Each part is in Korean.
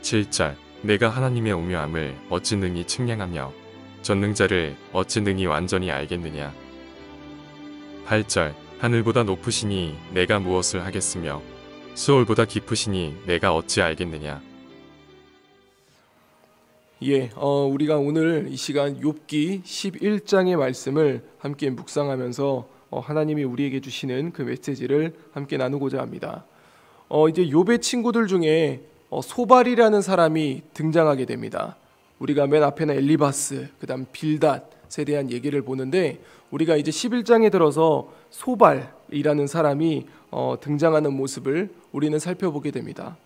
7절 내가 하나님의 오묘함을 어찌 능히 측량하며 전능자를 어찌 능히 완전히 알겠느냐. 8절 하늘보다 높으시니 내가 무엇을 하겠으며 수월보다 깊으시니 내가 어찌 알겠느냐. 우리가 오늘 이 시간 욥기 11장의 말씀을 함께 묵상하면서 하나님이 우리에게 주시는 그 메시지를 함께 나누고자 합니다. 이제 욥의 친구들 중에 소발이라는 사람이 등장하게 됩니다. 우리가 맨 앞에는 엘리바스, 그 다음 빌닷에 대한 얘기를 보는데, 우리가 이제 11장에 들어서 소발이라는 사람이 등장하는 모습을 우리는 살펴보게 됩니다.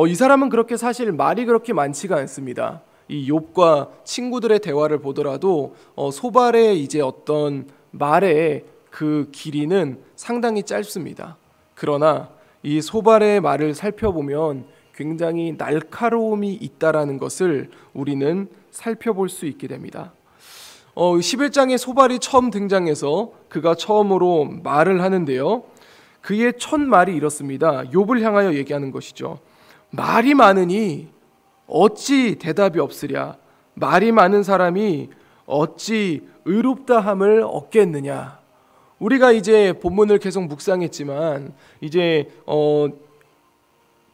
이 사람은 그렇게 사실 말이 그렇게 많지가 않습니다. 이 욥과 친구들의 대화를 보더라도 소발의 이제 어떤 말의 그 길이는 상당히 짧습니다. 그러나 이 소발의 말을 살펴보면 굉장히 날카로움이 있다라는 것을 우리는 살펴볼 수 있게 됩니다. 11장에 소발이 처음 등장해서 그가 처음으로 말을 하는데요, 그의 첫 말이 이렇습니다. 욥을 향하여 얘기하는 것이죠. 말이 많으니 어찌 대답이 없으랴. 말이 많은 사람이 어찌 의롭다함을 얻겠느냐. 우리가 이제 본문을 계속 묵상했지만 이제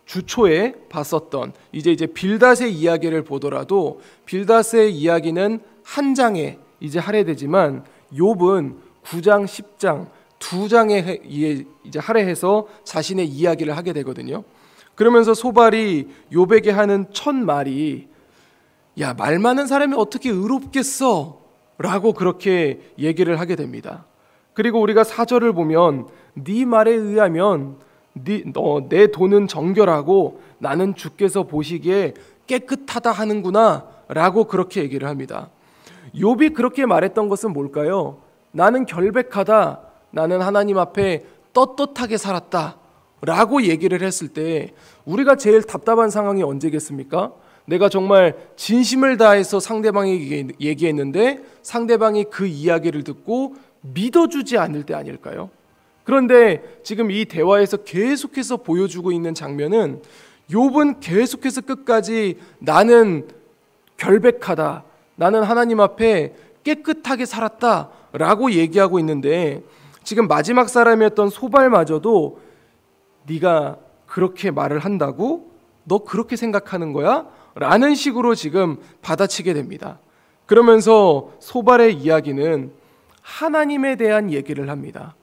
주초에 봤었던 이제 빌닷의 이야기를 보더라도 빌닷의 이야기는 한 장에 이제 할애되지만 욥은 9장, 10장 두 장에 이제 할애해서 자신의 이야기를 하게 되거든요. 그러면서 소발이 욥에게 하는 첫 말이 야, 말 많은 사람이 어떻게 의롭겠어? 라고 그렇게 얘기를 하게 됩니다. 그리고 우리가 4절을 보면 네 말에 의하면 내 돈은 정결하고 나는 주께서 보시기에 깨끗하다 하는구나 라고 그렇게 얘기를 합니다. 욥이 그렇게 말했던 것은 뭘까요? 나는 결백하다, 나는 하나님 앞에 떳떳하게 살았다 라고 얘기를 했을 때 우리가 제일 답답한 상황이 언제겠습니까? 내가 정말 진심을 다해서 상대방에게 얘기했는데 상대방이 그 이야기를 듣고 믿어주지 않을 때 아닐까요? 그런데 지금 이 대화에서 계속해서 보여주고 있는 장면은 욥은 계속해서 끝까지 나는 결백하다, 나는 하나님 앞에 깨끗하게 살았다 라고 얘기하고 있는데, 지금 마지막 사람이었던 소발마저도 네가 그렇게 말을 한다고? 너 그렇게 생각하는 거야? 라는 식으로 지금 받아치게 됩니다. 그러면서 소발의 이야기는 하나님에 대한 얘기를 합니다.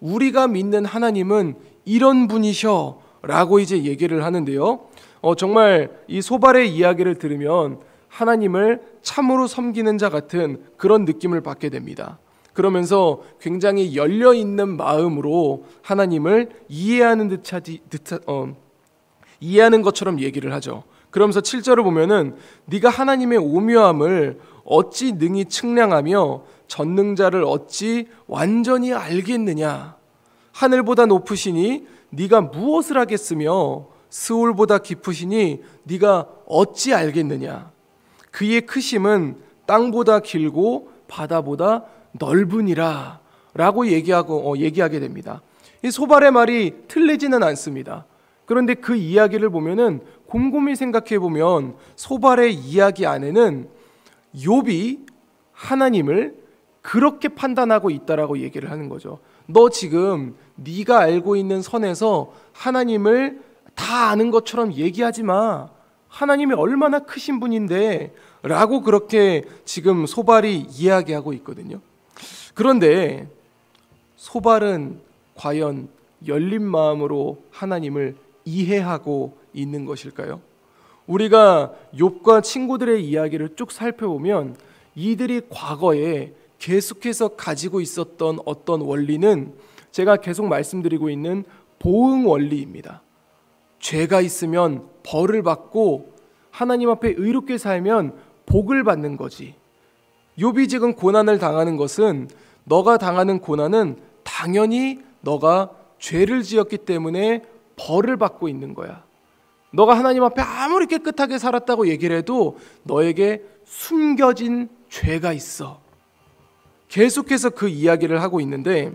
우리가 믿는 하나님은 이런 분이셔 라고 이제 얘기를 하는데요, 정말 이 소발의 이야기를 들으면 하나님을 참으로 섬기는 자 같은 그런 느낌을 받게 됩니다. 그러면서 굉장히 열려있는 마음으로 하나님을 이해하는 이해하는 것처럼 얘기를 하죠. 그러면서 7절을 보면은 네가 하나님의 오묘함을 어찌 능히 측량하며 전능자를 어찌 완전히 알겠느냐. 하늘보다 높으시니 네가 무엇을 하겠으며 스올보다 깊으시니 네가 어찌 알겠느냐. 그의 크심은 땅보다 길고 바다보다 넓으니라 라고 얘기하게 됩니다. 이 소발의 말이 틀리지는 않습니다. 그런데 그 이야기를 보면은 곰곰이 생각해 보면 소발의 이야기 안에는 욥이 하나님을 그렇게 판단하고 있다라고 얘기를 하는 거죠. 너 지금 네가 알고 있는 선에서 하나님을 다 아는 것처럼 얘기하지 마. 하나님이 얼마나 크신 분인데 라고 그렇게 지금 소발이 이야기하고 있거든요. 그런데 소발은 과연 열린 마음으로 하나님을 이해하고 있는 것일까요? 우리가 욥과 친구들의 이야기를 쭉 살펴보면 이들이 과거에 계속해서 가지고 있었던 어떤 원리는 제가 계속 말씀드리고 있는 보응 원리입니다. 죄가 있으면 벌을 받고 하나님 앞에 의롭게 살면 복을 받는 거지. 욥이 지금 고난을 당하는 것은 너가 당하는 고난은 당연히 너가 죄를 지었기 때문에 벌을 받고 있는 거야. 너가 하나님 앞에 아무리 깨끗하게 살았다고 얘기를 해도 너에게 숨겨진 죄가 있어. 계속해서 그 이야기를 하고 있는데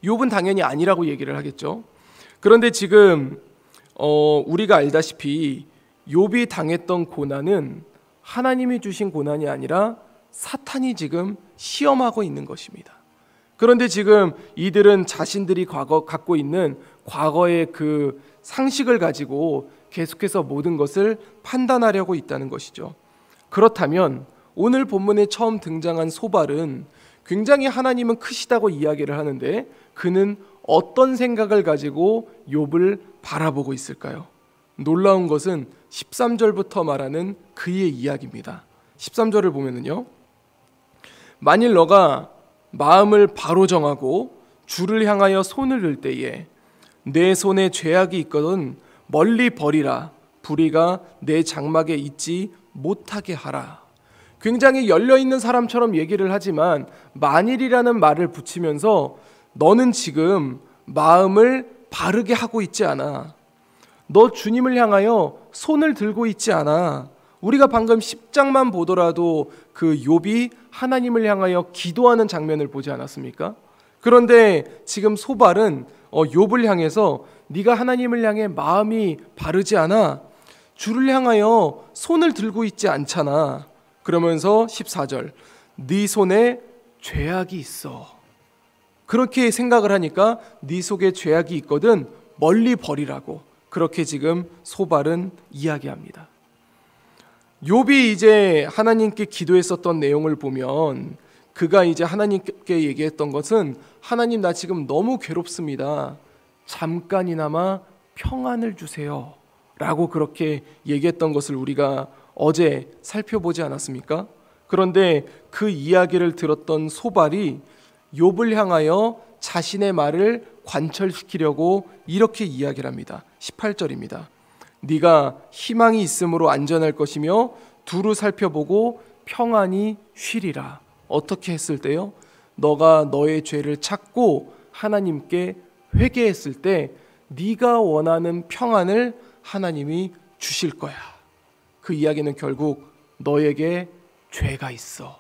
욥은 당연히 아니라고 얘기를 하겠죠. 그런데 지금 우리가 알다시피 욥이 당했던 고난은 하나님이 주신 고난이 아니라 사탄이 지금 시험하고 있는 것입니다. 그런데 지금 이들은 자신들이 갖고 있는 과거의 그 상식을 가지고 계속해서 모든 것을 판단하려고 있다는 것이죠. 그렇다면 오늘 본문에 처음 등장한 소발은 굉장히 하나님은 크시다고 이야기를 하는데 그는 어떤 생각을 가지고 욥을 바라보고 있을까요? 놀라운 것은 13절부터 말하는 그의 이야기입니다. 13절을 보면은요, 만일 너가 마음을 바로 정하고 주를 향하여 손을 들 때에 내 손에 죄악이 있거든 멀리 버리라. 불의가 내 장막에 있지 못하게 하라. 굉장히 열려있는 사람처럼 얘기를 하지만 만일이라는 말을 붙이면서 너는 지금 마음을 바르게 하고 있지 않아. 너 주님을 향하여 손을 들고 있지 않아. 우리가 방금 10장만 보더라도 그 욥이 하나님을 향하여 기도하는 장면을 보지 않았습니까? 그런데 지금 소발은 욥을 향해서 네가 하나님을 향해 마음이 바르지 않아. 주를 향하여 손을 들고 있지 않잖아. 그러면서 14절 네 손에 죄악이 있어. 그렇게 생각을 하니까 네 속에 죄악이 있거든 멀리 버리라고 그렇게 지금 소발은 이야기합니다. 욥이 이제 하나님께 기도했었던 내용을 보면 그가 이제 하나님께 얘기했던 것은 하나님 나 지금 너무 괴롭습니다. 잠깐이나마 평안을 주세요 라고 그렇게 얘기했던 것을 우리가 어제 살펴보지 않았습니까? 그런데 그 이야기를 들었던 소발이 욥을 향하여 자신의 말을 관철시키려고 이렇게 이야기를 합니다. 18절입니다. 네가 희망이 있으므로 안전할 것이며 두루 살펴보고 평안히 쉬리라. 어떻게 했을 때요? 너가 너의 죄를 찾고 하나님께 회개했을 때 네가 원하는 평안을 하나님이 주실 거야. 그 이야기는 결국 너에게 죄가 있어.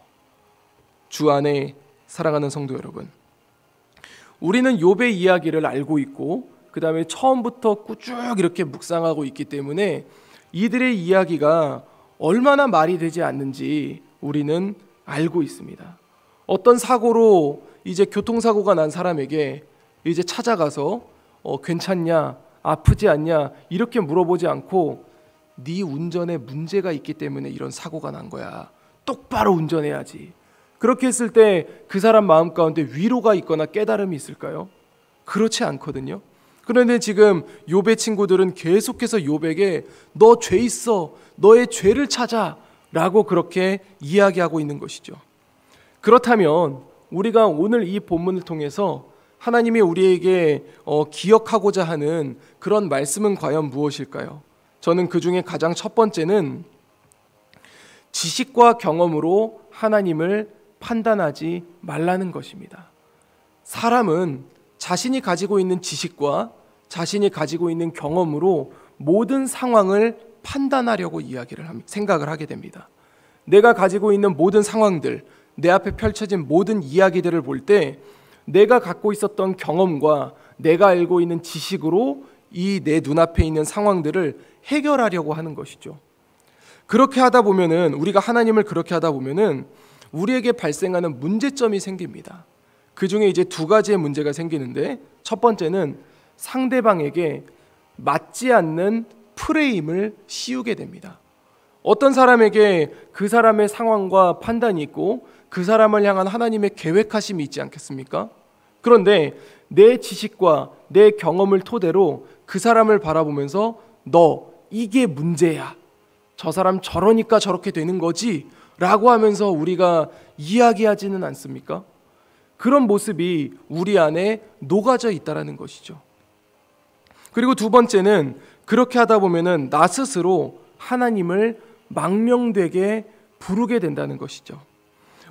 주 안에 사랑하는 성도 여러분, 우리는 욥의 이야기를 알고 있고 그 다음에 처음부터 쭉 이렇게 묵상하고 있기 때문에 이들의 이야기가 얼마나 말이 되지 않는지 우리는 알고 있습니다. 어떤 사고로 이제 교통사고가 난 사람에게 이제 찾아가서 괜찮냐, 아프지 않냐 이렇게 물어보지 않고 네 운전에 문제가 있기 때문에 이런 사고가 난 거야. 똑바로 운전해야지. 그렇게 했을 때 그 사람 마음 가운데 위로가 있거나 깨달음이 있을까요? 그렇지 않거든요. 그런데 지금 욥의 친구들은 계속해서 욥에게 너 죄 있어. 너의 죄를 찾아. 라고 그렇게 이야기하고 있는 것이죠. 그렇다면 우리가 오늘 이 본문을 통해서 하나님이 우리에게 기억하고자 하는 그런 말씀은 과연 무엇일까요? 저는 그 중에 가장 첫 번째는 지식과 경험으로 하나님을 판단하지 말라는 것입니다. 사람은 자신이 가지고 있는 지식과 자신이 가지고 있는 경험으로 모든 상황을 판단하려고 생각을 하게 됩니다. 내가 가지고 있는 모든 상황들, 내 앞에 펼쳐진 모든 이야기들을 볼 때 내가 갖고 있었던 경험과 내가 알고 있는 지식으로 이 내 눈앞에 있는 상황들을 해결하려고 하는 것이죠. 그렇게 하다 보면은 우리가 하나님을 그렇게 하다 보면은 우리에게 발생하는 문제점이 생깁니다. 그 중에 이제 두 가지의 문제가 생기는데 첫 번째는 상대방에게 맞지 않는 프레임을 씌우게 됩니다. 어떤 사람에게 그 사람의 상황과 판단이 있고 그 사람을 향한 하나님의 계획하심이 있지 않겠습니까? 그런데 내 지식과 내 경험을 토대로 그 사람을 바라보면서 너 이게 문제야. 저 사람 저러니까 저렇게 되는 거지 라고 하면서 우리가 이야기하지는 않습니까? 그런 모습이 우리 안에 녹아져 있다는 것이죠. 그리고 두 번째는 그렇게 하다 보면은 나 스스로 하나님을 망령되게 부르게 된다는 것이죠.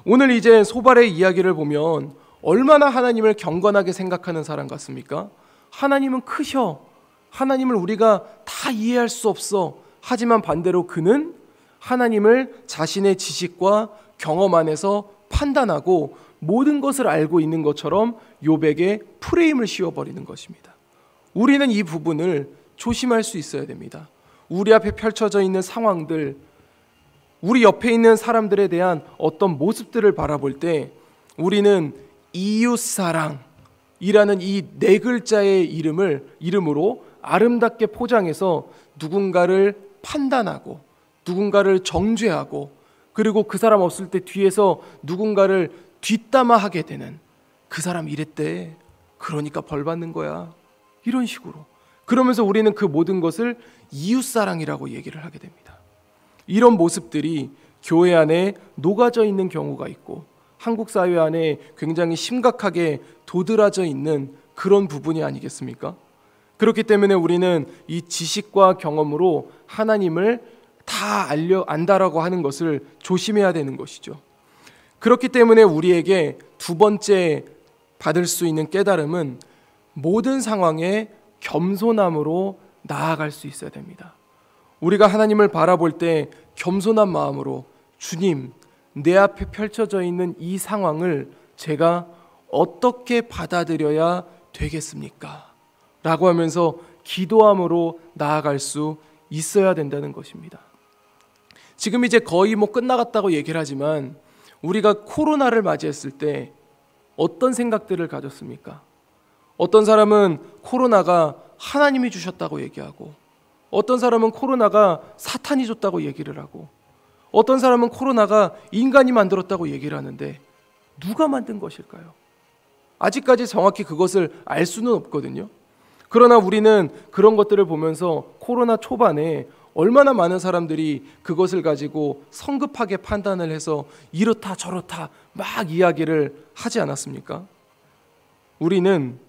오늘 이제 소발의 이야기를 보면 얼마나 하나님을 경건하게 생각하는 사람 같습니까? 하나님은 크셔. 하나님을 우리가 다 이해할 수 없어. 하지만 반대로 그는 하나님을 자신의 지식과 경험 안에서 판단하고 모든 것을 알고 있는 것처럼 욥에게 프레임을 씌워버리는 것입니다. 우리는 이 부분을 조심할 수 있어야 됩니다. 우리 앞에 펼쳐져 있는 상황들, 우리 옆에 있는 사람들에 대한 어떤 모습들을 바라볼 때 우리는 이웃사랑이라는 이 네 글자의 이름으로 아름답게 포장해서 누군가를 판단하고 누군가를 정죄하고 그리고 그 사람 없을 때 뒤에서 누군가를 뒷담화하게 되는, 그 사람 이랬대, 그러니까 벌 받는 거야, 이런 식으로. 그러면서 우리는 그 모든 것을 이웃사랑이라고 얘기를 하게 됩니다. 이런 모습들이 교회 안에 녹아져 있는 경우가 있고 한국 사회 안에 굉장히 심각하게 도드라져 있는 그런 부분이 아니겠습니까? 그렇기 때문에 우리는 이 지식과 경험으로 하나님을 다 안다라고 하는 것을 조심해야 되는 것이죠. 그렇기 때문에 우리에게 두 번째 받을 수 있는 깨달음은 모든 상황에 겸손함으로 나아갈 수 있어야 됩니다. 우리가 하나님을 바라볼 때 겸손한 마음으로, 주님, 내 앞에 펼쳐져 있는 이 상황을 제가 어떻게 받아들여야 되겠습니까? 라고 하면서 기도함으로 나아갈 수 있어야 된다는 것입니다. 지금 이제 거의 끝나갔다고 얘기를 하지만 우리가 코로나를 맞이했을 때 어떤 생각들을 가졌습니까? 어떤 사람은 코로나가 하나님이 주셨다고 얘기하고, 어떤 사람은 코로나가 사탄이 줬다고 얘기를 하고, 어떤 사람은 코로나가 인간이 만들었다고 얘기를 하는데 누가 만든 것일까요? 아직까지 정확히 그것을 알 수는 없거든요. 그러나 우리는 그런 것들을 보면서 코로나 초반에 얼마나 많은 사람들이 그것을 가지고 성급하게 판단을 해서 이렇다 저렇다 막 이야기를 하지 않았습니까? 우리는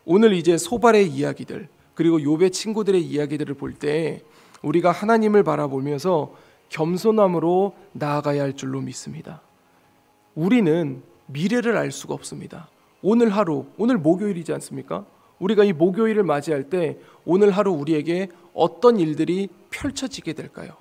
오늘 이제 소발의 이야기들, 그리고 욥의 친구들의 이야기들을 볼 때 우리가 하나님을 바라보면서 겸손함으로 나아가야 할 줄로 믿습니다. 우리는 미래를 알 수가 없습니다. 오늘 하루, 오늘 목요일이지 않습니까? 우리가 이 목요일을 맞이할 때 오늘 하루 우리에게 어떤 일들이 펼쳐지게 될까요?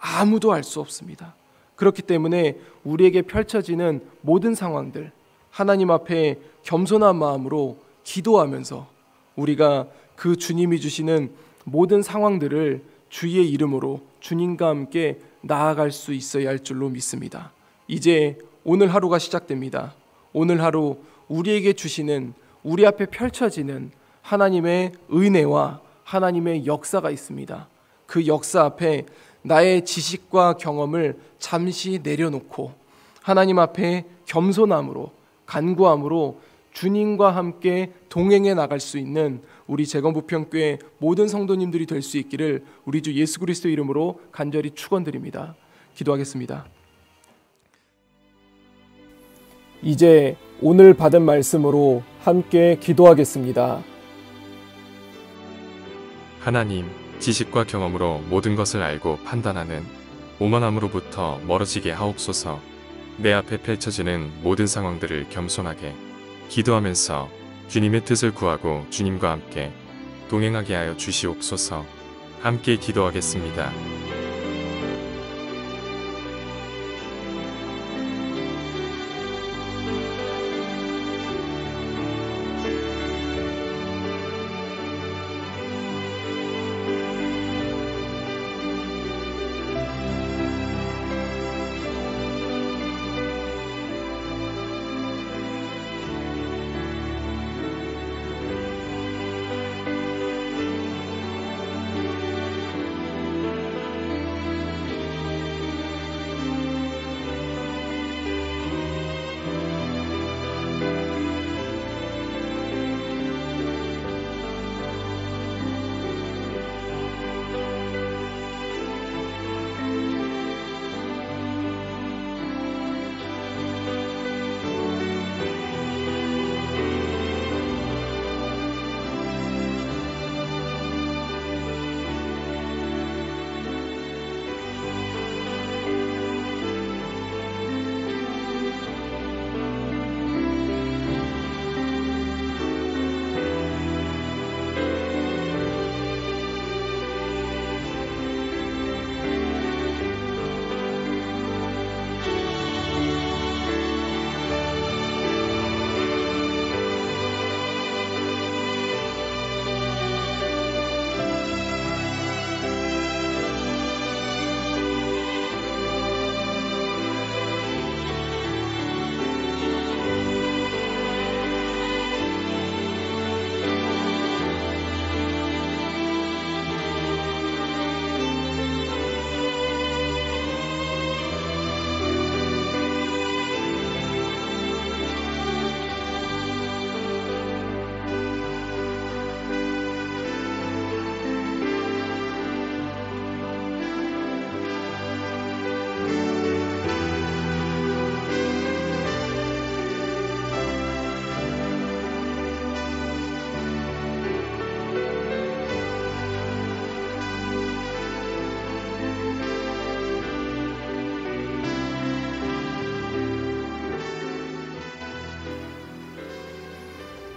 아무도 알 수 없습니다. 그렇기 때문에 우리에게 펼쳐지는 모든 상황들, 하나님 앞에 겸손한 마음으로 기도하면서 우리가 그 주님이 주시는 모든 상황들을 주의 이름으로 주님과 함께 나아갈 수 있어야 할 줄로 믿습니다. 이제 오늘 하루가 시작됩니다. 오늘 하루 우리에게 주시는, 우리 앞에 펼쳐지는 하나님의 은혜와 하나님의 역사가 있습니다. 그 역사 앞에 나의 지식과 경험을 잠시 내려놓고 하나님 앞에 겸손함으로, 간구함으로 주님과 함께 동행해 나갈 수 있는 우리 재건부평교회 모든 성도님들이 될 수 있기를 우리 주 예수 그리스도 이름으로 간절히 축원드립니다. 기도하겠습니다. 이제 오늘 받은 말씀으로 함께 기도하겠습니다. 하나님, 지식과 경험으로 모든 것을 알고 판단하는 오만함으로부터 멀어지게 하옵소서. 내 앞에 펼쳐지는 모든 상황들을 겸손하게 기도하면서 주님의 뜻을 구하고 주님과 함께 동행하게 하여 주시옵소서. 함께 기도하겠습니다.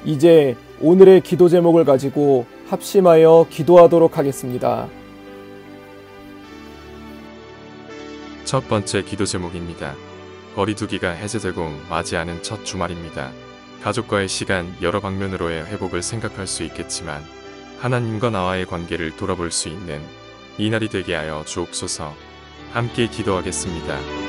이제 오늘의 기도 제목을 가지고 합심하여 기도하도록 하겠습니다. 첫 번째 기도 제목입니다. 거리두기가 해제되고 맞이하는 첫 주말입니다. 가족과의 시간, 여러 방면으로의 회복을 생각할 수 있겠지만 하나님과 나와의 관계를 돌아볼 수 있는 이 날이 되게 하여 주옵소서. 함께 기도하겠습니다.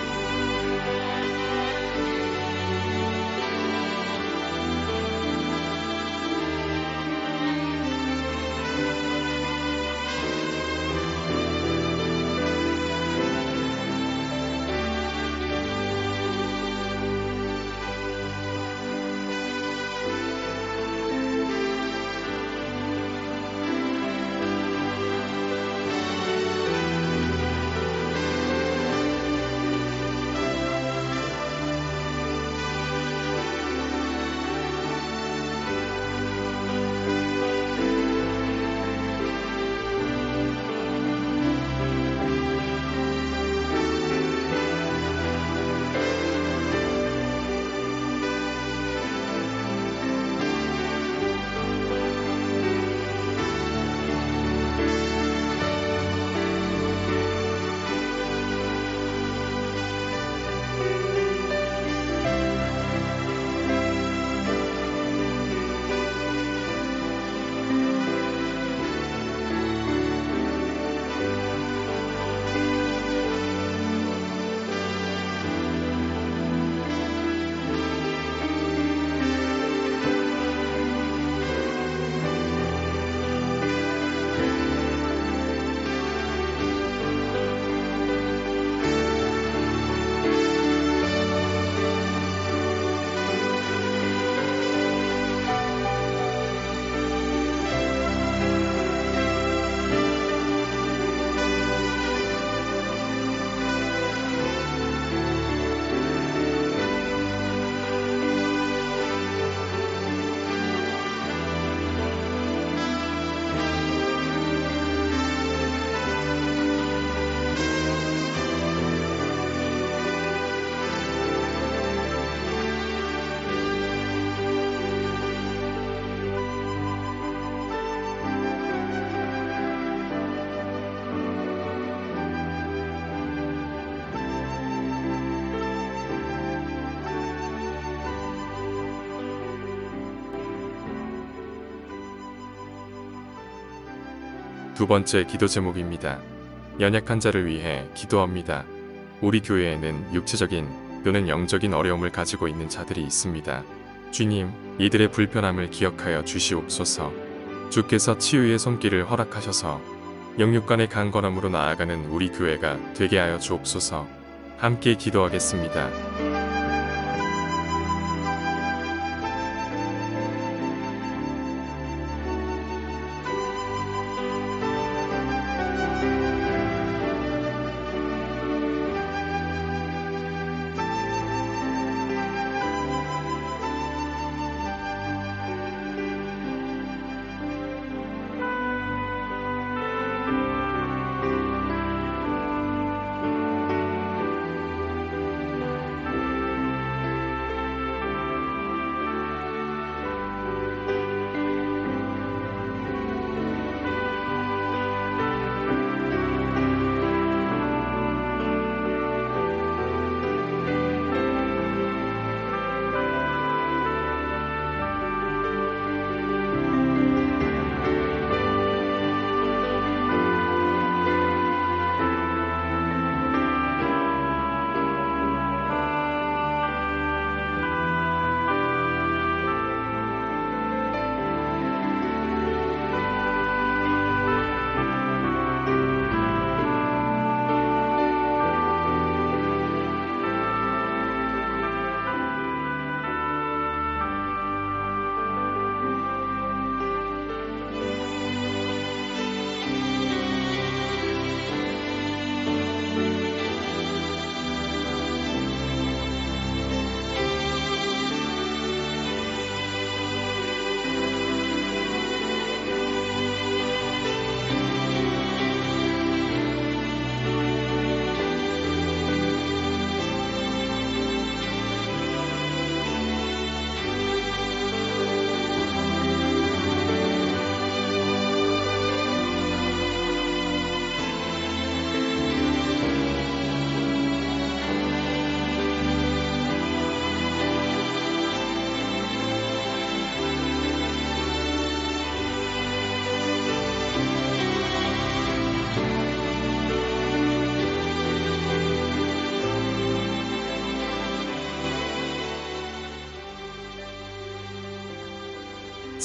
두 번째 기도 제목입니다. 연약한 자를 위해 기도합니다. 우리 교회에는 육체적인 또는 영적인 어려움을 가지고 있는 자들이 있습니다. 주님, 이들의 불편함을 기억하여 주시옵소서. 주께서 치유의 손길을 허락하셔서 영육간의 강건함으로 나아가는 우리 교회가 되게 하여 주옵소서. 함께 기도하겠습니다.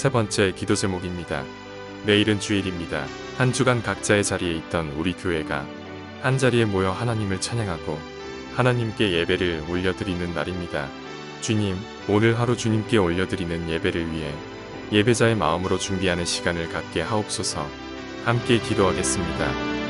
세 번째 기도 제목입니다. 내일은 주일입니다. 한 주간 각자의 자리에 있던 우리 교회가 한 자리에 모여 하나님을 찬양하고 하나님께 예배를 올려드리는 날입니다. 주님, 오늘 하루 주님께 올려드리는 예배를 위해 예배자의 마음으로 준비하는 시간을 갖게 하옵소서. 함께 기도하겠습니다.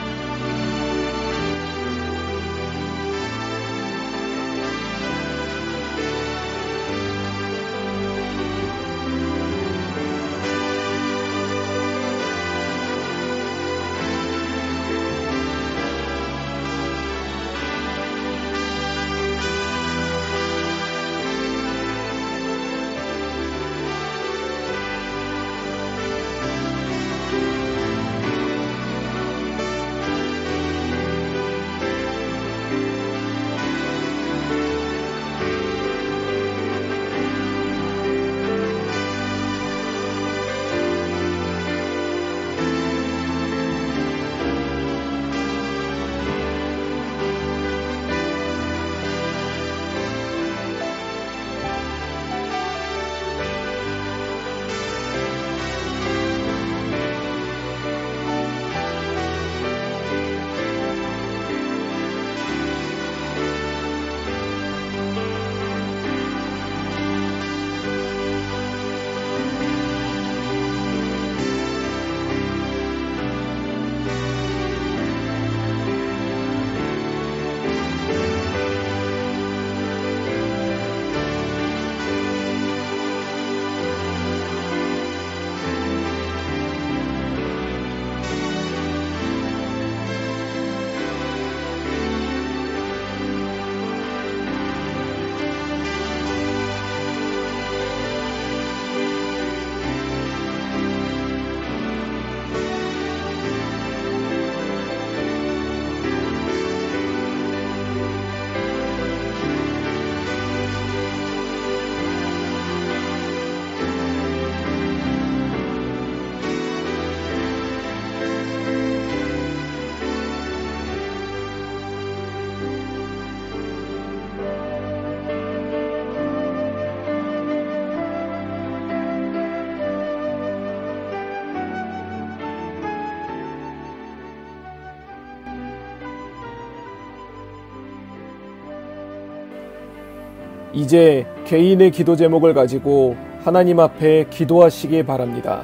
이제 개인의 기도 제목을 가지고 하나님 앞에 기도하시기 바랍니다.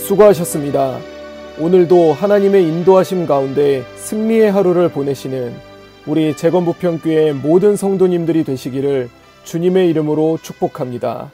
수고하셨습니다. 오늘도 하나님의 인도하심 가운데 승리의 하루를 보내시는 우리 재건부평교회 모든 성도님들이 되시기를 주님의 이름으로 축복합니다.